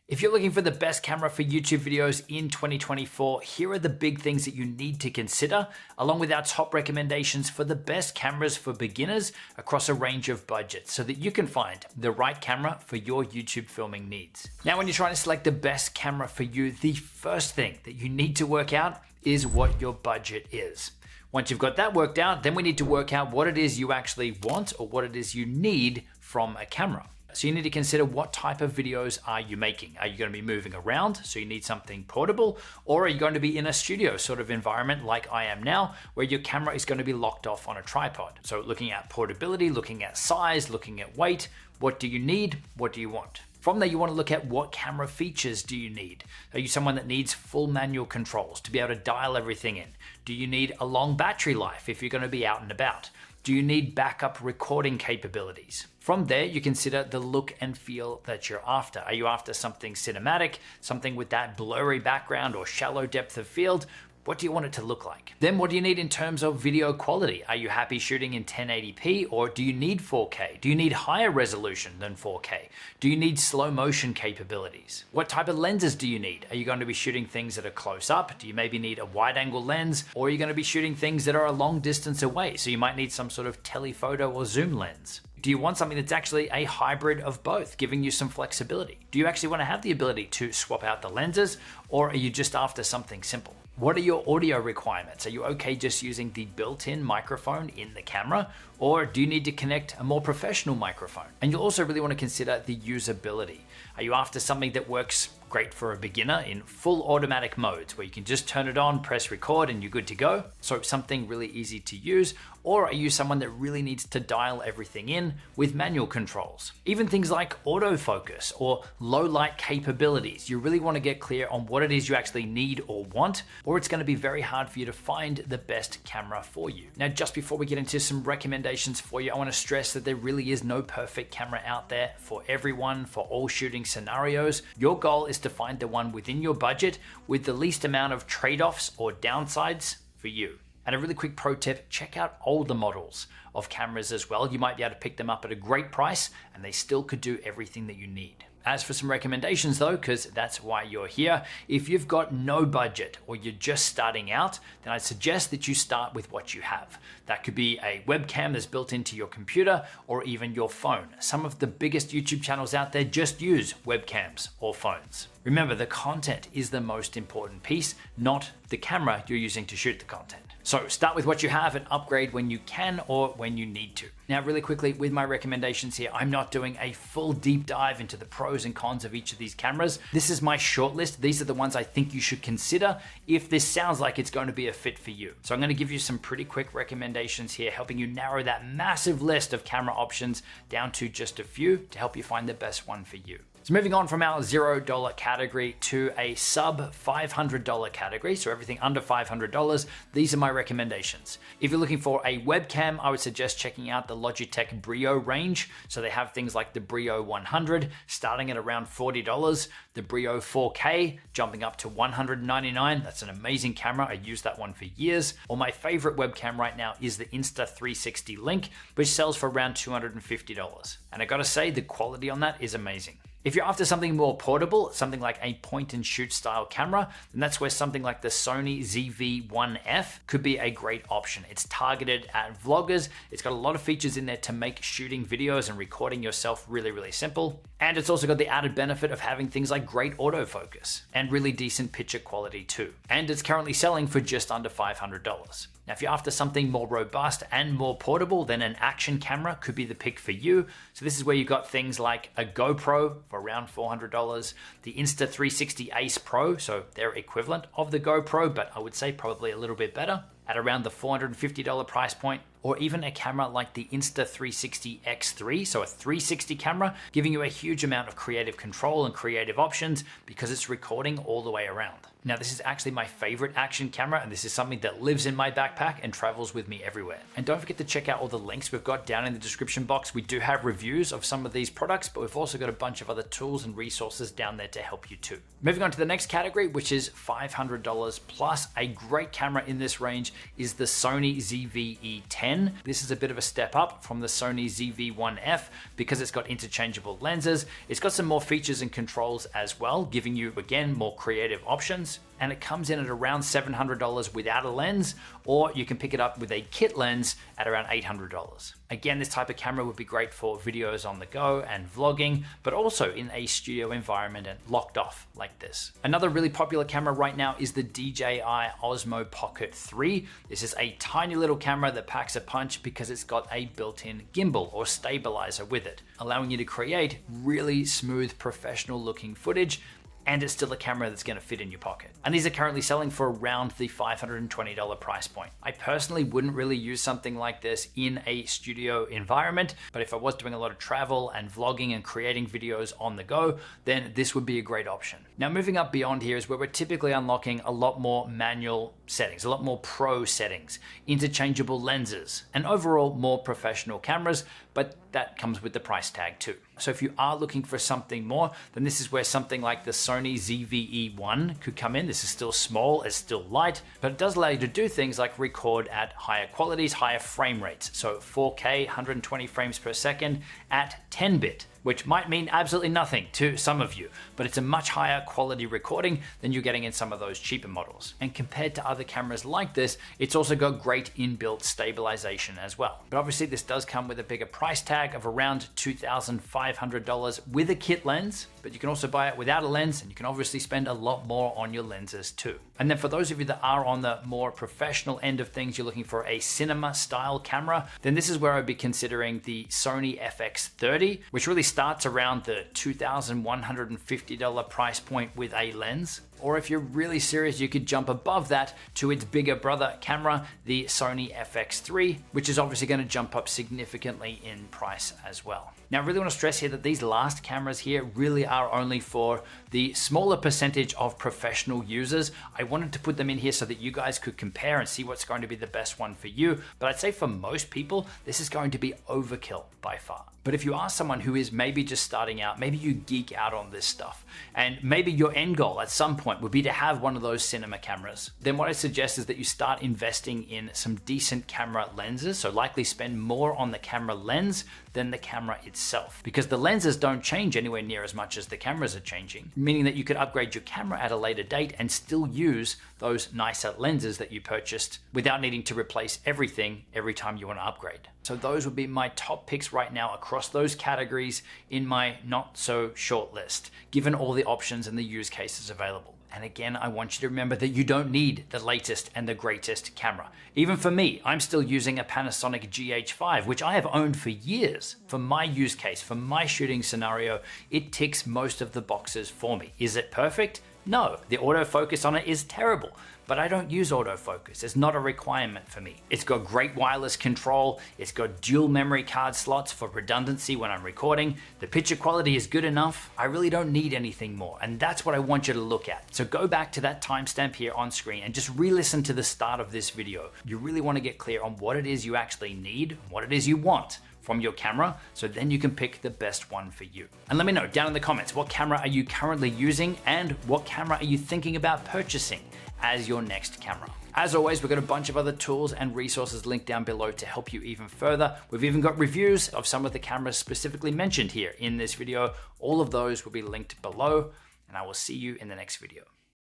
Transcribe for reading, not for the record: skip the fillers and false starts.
If you're looking for the best camera for YouTube videos in 2024, here are the big things that you need to consider, along with our top recommendations for the best cameras for beginners across a range of budgets so that you can find the right camera for your YouTube filming needs. Now, when you're trying to select the best camera for you, the first thing that you need to work out is what your budget is. Once you've got that worked out, then we need to work out what it is you actually want or what it is you need from a camera. So you need to consider what type of videos are you making? Are you going to be moving around, so you need something portable? Or are you going to be in a studio sort of environment like I am now, where your camera is going to be locked off on a tripod? So looking at portability, looking at size, looking at weight, what do you need? What do you want? From there, you want to look at what camera features do you need? Are you someone that needs full manual controls to be able to dial everything in? Do you need a long battery life if you're going to be out and about? Do you need backup recording capabilities? From there, you consider the look and feel that you're after. Are you after something cinematic, something with that blurry background or shallow depth of field? What do you want it to look like? Then what do you need in terms of video quality? Are you happy shooting in 1080p or do you need 4K? Do you need higher resolution than 4K? Do you need slow motion capabilities? What type of lenses do you need? Are you going to be shooting things that are close up? Do you maybe need a wide angle lens? Or are you going to be shooting things that are a long distance away? So you might need some sort of telephoto or zoom lens. Do you want something that's actually a hybrid of both, giving you some flexibility? Do you actually want to have the ability to swap out the lenses, or are you just after something simple? What are your audio requirements? Are you okay just using the built-in microphone in the camera, or do you need to connect a more professional microphone? And you'll also really want to consider the usability. Are you after something that works great for a beginner in full automatic modes where you can just turn it on, press record, and you're good to go? So something really easy to use. Or are you someone that really needs to dial everything in with manual controls? Even things like autofocus or low light capabilities. You really want to get clear on what it is you actually need or want, or it's going to be very hard for you to find the best camera for you. Now, just before we get into some recommendations for you, I want to stress that there really is no perfect camera out there for everyone, for all shooting scenarios. Your goal is to find the one within your budget with the least amount of trade-offs or downsides for you. And a really quick pro tip, check out older models of cameras as well. You might be able to pick them up at a great price and they still could do everything that you need. As for some recommendations though, because that's why you're here, if you've got no budget or you're just starting out, then I'd suggest that you start with what you have. That could be a webcam that's built into your computer or even your phone. Some of the biggest YouTube channels out there just use webcams or phones. Remember, the content is the most important piece, not the camera you're using to shoot the content. So start with what you have and upgrade when you can or when you need to. Now, really quickly with my recommendations here, I'm not doing a full deep dive into the pros and cons of each of these cameras. This is my short list. These are the ones I think you should consider if this sounds like it's going to be a fit for you. So I'm going to give you some pretty quick recommendations here, helping you narrow that massive list of camera options down to just a few to help you find the best one for you. So moving on from our $0 category to a sub $500 category, so everything under $500, these are my recommendations. If you're looking for a webcam, I would suggest checking out the Logitech Brio range. So they have things like the Brio 100 starting at around $40, the Brio 4K jumping up to $199. That's an amazing camera. I used that one for years. Or my favorite webcam right now is the Insta360 Link, which sells for around $250. And I gotta say, the quality on that is amazing. If you're after something more portable, something like a point and shoot style camera, then that's where something like the Sony ZV-1F could be a great option. It's targeted at vloggers. It's got a lot of features in there to make shooting videos and recording yourself really, really simple. And it's also got the added benefit of having things like great autofocus and really decent picture quality too. And it's currently selling for just under $500. Now, if you're after something more robust and more portable, then an action camera could be the pick for you. So this is where you've got things like a GoPro for around $400, the Insta360 Ace Pro, so they're equivalent of the GoPro, but I would say probably a little bit better, at around the $450 price point, or even a camera like the Insta360 X3, so a 360 camera, giving you a huge amount of creative control and creative options because it's recording all the way around. Now this is actually my favorite action camera, and this is something that lives in my backpack and travels with me everywhere. And don't forget to check out all the links we've got down in the description box. We do have reviews of some of these products, but we've also got a bunch of other tools and resources down there to help you too. Moving on to the next category, which is $500 plus. A great camera in this range is the Sony ZV-E10. This is a bit of a step up from the Sony ZV-1F because it's got interchangeable lenses. It's got some more features and controls as well, giving you, again, more creative options. And it comes in at around $700 without a lens, or you can pick it up with a kit lens at around $800. Again, this type of camera would be great for videos on the go and vlogging, but also in a studio environment and locked off like this. Another really popular camera right now is the DJI Osmo Pocket 3. This is a tiny little camera that packs a punch because it's got a built-in gimbal or stabilizer with it, allowing you to create really smooth, professional looking footage, and it's still a camera that's going to fit in your pocket. And these are currently selling for around the $520 price point. I personally wouldn't really use something like this in a studio environment, but if I was doing a lot of travel and vlogging and creating videos on the go, then this would be a great option. Now moving up beyond here is where we're typically unlocking a lot more manual settings, a lot more pro settings, interchangeable lenses, and overall more professional cameras, but that comes with the price tag too. So if you are looking for something more, then this is where something like the Sony ZV-E1 could come in. This is still small, it's still light, but it does allow you to do things like record at higher qualities, higher frame rates. So 4K, 120 frames per second at 10-bit. Which might mean absolutely nothing to some of you, but it's a much higher quality recording than you're getting in some of those cheaper models. And compared to other cameras like this, it's also got great inbuilt stabilization as well. But obviously this does come with a bigger price tag of around $2,500 with a kit lens, but you can also buy it without a lens, and you can obviously spend a lot more on your lenses too. And then for those of you that are on the more professional end of things, you're looking for a cinema style camera, then this is where I'd be considering the Sony FX30, which really starts around the $2,150 price point with a lens. Or if you're really serious, you could jump above that to its bigger brother camera, the Sony FX3, which is obviously going to jump up significantly in price as well. Now, I really want to stress here that these last cameras here really are only for the smaller percentage of professional users. I wanted to put them in here so that you guys could compare and see what's going to be the best one for you. But I'd say for most people, this is going to be overkill by far. But if you are someone who is maybe just starting out, maybe you geek out on this stuff, and maybe your end goal at some point would be to have one of those cinema cameras, then what I suggest is that you start investing in some decent camera lenses. So likely spend more on the camera lens than the camera itself, because the lenses don't change anywhere near as much as the cameras are changing, meaning that you could upgrade your camera at a later date and still use those nicer lenses that you purchased without needing to replace everything every time you want to upgrade. So those would be my top picks right now across those categories in my not so short list, given all the options and the use cases available. And again, I want you to remember that you don't need the latest and the greatest camera. Even for me, I'm still using a Panasonic GH5, which I have owned for years. For my use case, for my shooting scenario, it ticks most of the boxes for me. Is it perfect? No, the autofocus on it is terrible, but I don't use autofocus. It's not a requirement for me. It's got great wireless control. It's got dual memory card slots for redundancy when I'm recording. The picture quality is good enough. I really don't need anything more, and that's what I want you to look at. So go back to that timestamp here on screen and just re-listen to the start of this video. You really want to get clear on what it is you actually need, what it is you want from your camera, so then you can pick the best one for you. And let me know down in the comments, what camera are you currently using and what camera are you thinking about purchasing as your next camera? As always, we've got a bunch of other tools and resources linked down below to help you even further. We've even got reviews of some of the cameras specifically mentioned here in this video. All of those will be linked below, and I will see you in the next video.